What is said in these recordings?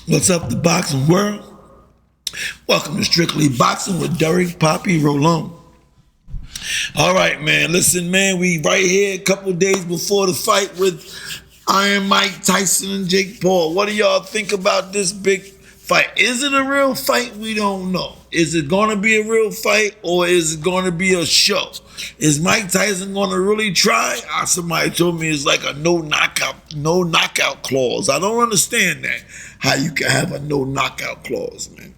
What's up, the boxing world? Welcome to Strictly Boxing with Derek Poppy Rolon. All right, man. Listen, man, we right here a couple days before the fight with Iron Mike Tyson and Jake Paul. What do y'all think about this big fight? Is it a real fight? We don't know. Is it going to be a real fight or is it going to be a show? Is Mike Tyson going to really try? Somebody told me it's like a no knockout clause. I don't understand that. How you can have a no knockout clause, man.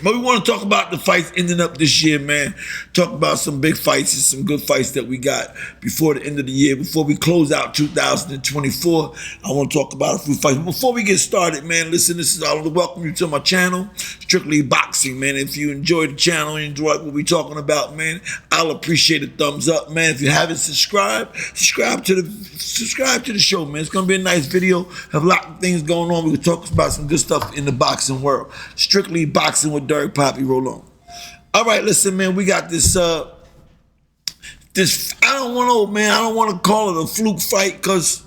But we want to talk about the fights ending up this year, man. Talk about some big fights and some good fights that we got before the end of the year. Before we close out 2024, I want to talk about a few fights. Before we get started, man, listen, I want to welcome you to my channel, Strictly Boxing, man. If you enjoy the channel and enjoy what we're talking about, man, I'll appreciate a thumbs up, man. If you haven't subscribed, subscribe to the show, man. It's going to be a nice video. Have a lot of things going on. We're going to talk about some good stuff in the boxing world. Strictly Boxing with Derek Poppy Rolon. All right, listen, man, we got this I don't want to call it a fluke fight because,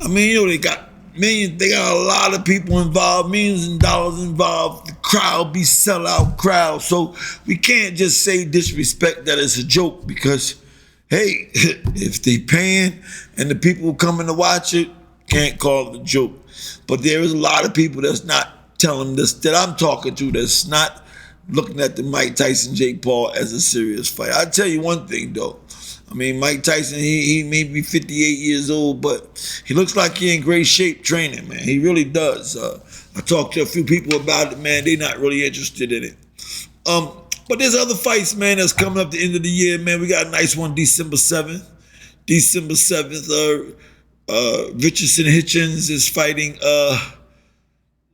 I mean, you know, they got a lot of people involved, millions of dollars involved. The crowd be sellout crowd. So we can't just say disrespect that it's a joke because, hey, if they paying and the people coming to watch it, can't call it a joke. But there is a lot of people that's not telling this, that I'm talking to, that's not looking at the Mike Tyson, Jake Paul as a serious fight. I'll tell you one thing, though. I mean, Mike Tyson, he may be 58 years old, but he looks like he's in great shape training, man. He really does. I talked to a few people about it, man. They're not really interested in it. But there's other fights, man, that's coming up the end of the year, man. We got a nice one December 7th. December 7th, Richardson Hitchens is fighting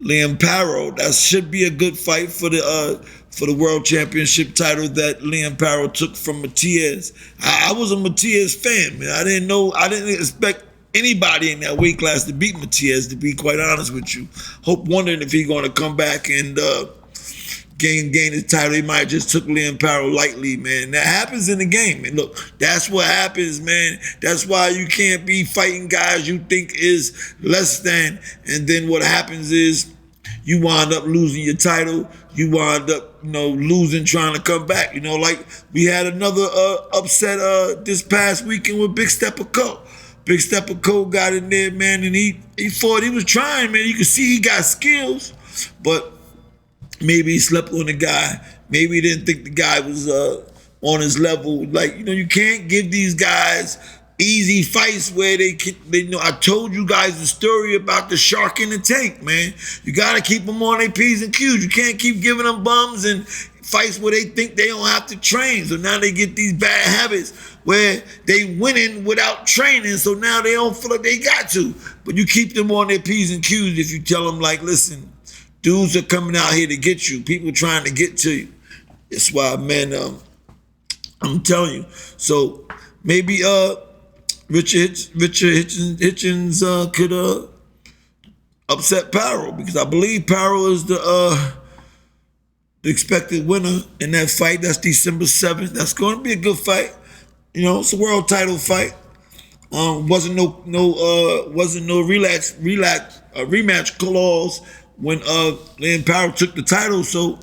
Liam Parrow. That should be a good fight for the world championship title that Liam Parrow took from Matias. I was a Matias fan, man. I didn't expect anybody in that weight class to beat Matias, to be quite honest with you. Wondering if he's going to come back and gain his title. He might have just took Liam Parrow lightly, man. That happens in the game. And look, that's what happens, man. That's why you can't be fighting guys you think is less than. And then what happens is you wind up losing your title. You wind up, losing trying to come back. Like we had another upset this past weekend with Big Stepper Cole. Big Stepper Cole got in there, man, and he fought. He was trying, man. You could see he got skills, but maybe he slept on the guy. Maybe he didn't think the guy was on his level. Like, you can't give these guys easy fights where they I told you guys the story about the shark in the tank, man. You got to keep them on their P's and Q's. You can't keep giving them bums and fights where they think they don't have to train. So now they get these bad habits where they winning without training. So now they don't feel like they got to. But you keep them on their P's and Q's if you tell them, like, listen, dudes are coming out here to get you. People trying to get to you. That's why, man, I'm telling you. So maybe Richard Hitchens could upset Parrow, because I believe Parrow is the expected winner in that fight. That's December 7th. That's going to be a good fight. It's a world title fight. Wasn't no rematch clause when Liam Parrow took the title, so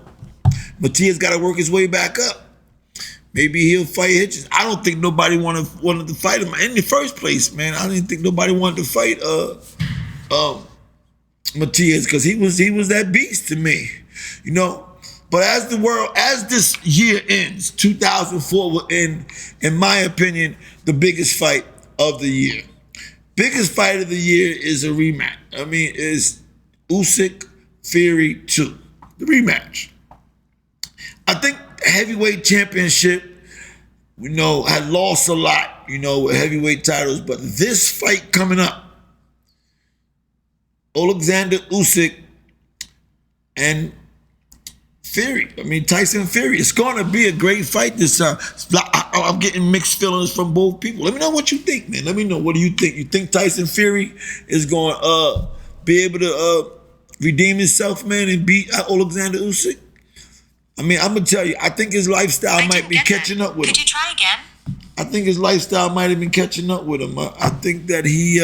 Matias got to work his way back up. Maybe he'll fight Hitchens. I don't think nobody wanted to fight him in the first place, man. I didn't think nobody wanted to fight Matias because he was that beast to me, But as this year ends, 2004 will end, in my opinion, the biggest fight of the year. Biggest fight of the year is a rematch. Is Usyk Fury 2, the rematch. I think heavyweight championship, had lost a lot, with heavyweight titles, but this fight coming up, Alexander Usyk and Fury. Tyson Fury. It's going to be a great fight this time. I'm getting mixed feelings from both people. Let me know what you think, man. Let me know. What do you think? You think Tyson Fury is going to be able to redeem himself, man, and beat Alexander Usyk? I'm going to tell you, I think his lifestyle might be catching up with him. Could you try again? I think his lifestyle might have been catching up with him. I think that he,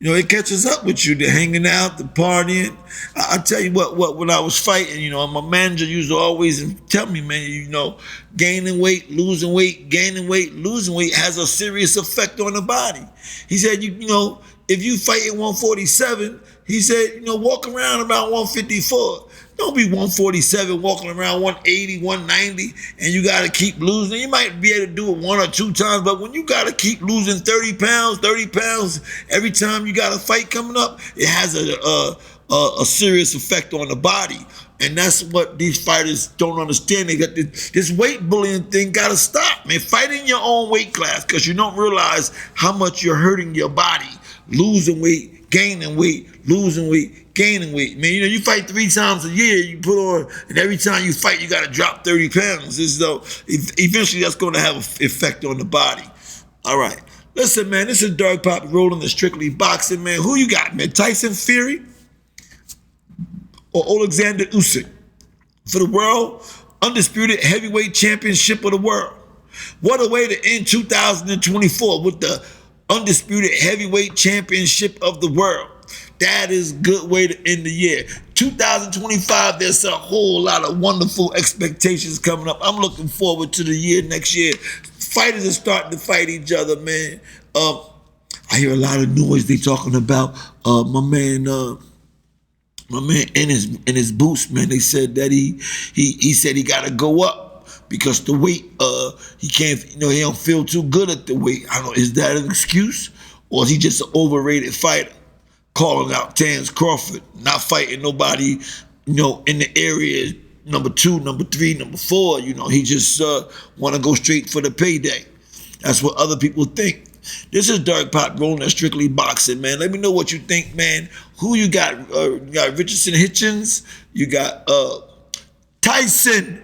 You know, it catches up with you. They're hanging out, the partying. I tell you what, when I was fighting, you know, my manager used to always tell me, man, you know, gaining weight, losing weight, gaining weight, losing weight has a serious effect on the body. He said, you know, if you fight at 147, he said, you know, walk around about 154. Don't be 147 walking around 180, 190, and you got to keep losing. You might be able to do it 1 or 2 times, but when you got to keep losing 30 pounds every time you got a fight coming up, it has a serious effect on the body. And that's what these fighters don't understand. They got this weight bullying thing got to stop, man. Fight in your own weight class because you don't realize how much you're hurting your body. Losing weight, gaining weight, losing weight, gaining weight. Man, you know, you fight 3 times a year, you put on, and every time you fight, you got to drop 30 pounds. So eventually that's going to have an effect on the body. All right. Listen, man, this is Dark Pop rolling the Strictly Boxing, man. Who you got, man? Tyson Fury or Alexander Usyk for the world undisputed heavyweight championship of the world? What a way to end 2024 with the undisputed heavyweight championship of the world. That is a good way to end the year. 2025, there's a whole lot of wonderful expectations coming up. I'm looking forward to the year next year. Fighters are starting to fight each other, man. I hear a lot of noise they talking about my man Ennis Boots, man. They said that he said he got to go up because the weight, he can't, you know, he don't feel too good at the weight. I don't know, is that an excuse? Or is he just an overrated fighter? Calling out Terence Crawford, not fighting nobody, you know, in the area, number 2, number 3, number 4, you know, he just want to go straight for the payday. That's what other people think. This is Dark Pop rolling at Strictly Boxing, man. Let me know what you think, man. Who you got? You got Richardson Hitchens. You got Tyson,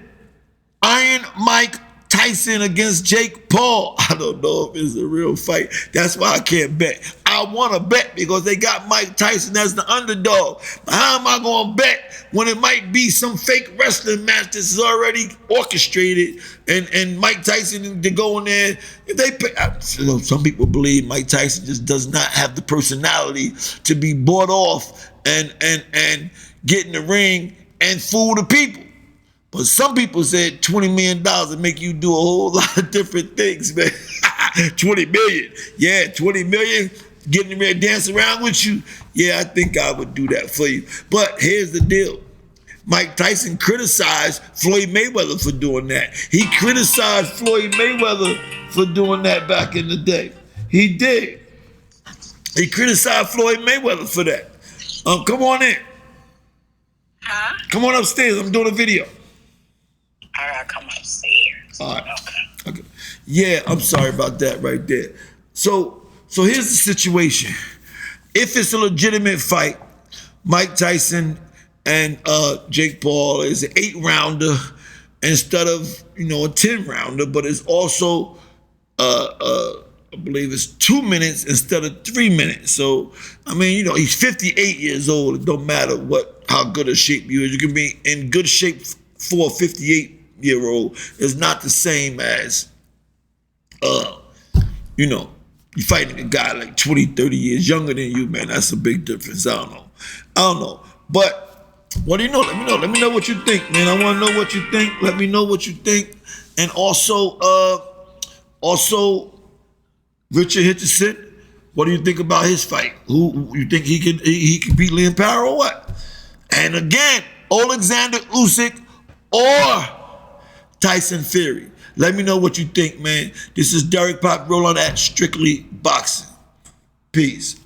Iron Mike Tyson against Jake Paul. I don't know if it's a real fight. That's why I can't bet. I want to bet because they got Mike Tyson as the underdog. But how am I going to bet when it might be some fake wrestling match that's already orchestrated and Mike Tyson to go in there? If they pay, you know, some people believe Mike Tyson just does not have the personality to be bought off and get in the ring and fool the people. But some people said $20 million would make you do a whole lot of different things, man. 20 million. Yeah, 20 million, getting there dance around with you. Yeah, I think I would do that for you. But here's the deal. Mike Tyson criticized Floyd Mayweather for doing that. He criticized Floyd Mayweather for doing that back in the day. He did. He criticized Floyd Mayweather for that. Come on in. Huh? Come on upstairs. I'm doing a video. I gotta come upstairs. All right. Okay. Yeah, I'm sorry about that right there. So here's the situation. If it's a legitimate fight, Mike Tyson and Jake Paul is an 8-rounder instead of, you know, a 10-rounder, but it's also I believe it's 2 minutes instead of 3 minutes. So I mean, you know, he's 58 years old. It don't matter how good a shape you is. You can be in good shape for a 58-year-old. It's not the same as you know, you fighting a guy like 20, 30 years younger than you, man. That's a big difference. I don't know. But what do you know? Let me know. Let me know what you think, man. I want to know what you think. Let me know what you think. And also Richard Hitchens, what do you think about his fight? Who you think he can beat Liam Power or what? And again, Alexander Usyk or Tyson Fury. Let me know what you think, man. This is Derek Pop rolling at Strictly Boxing. Peace.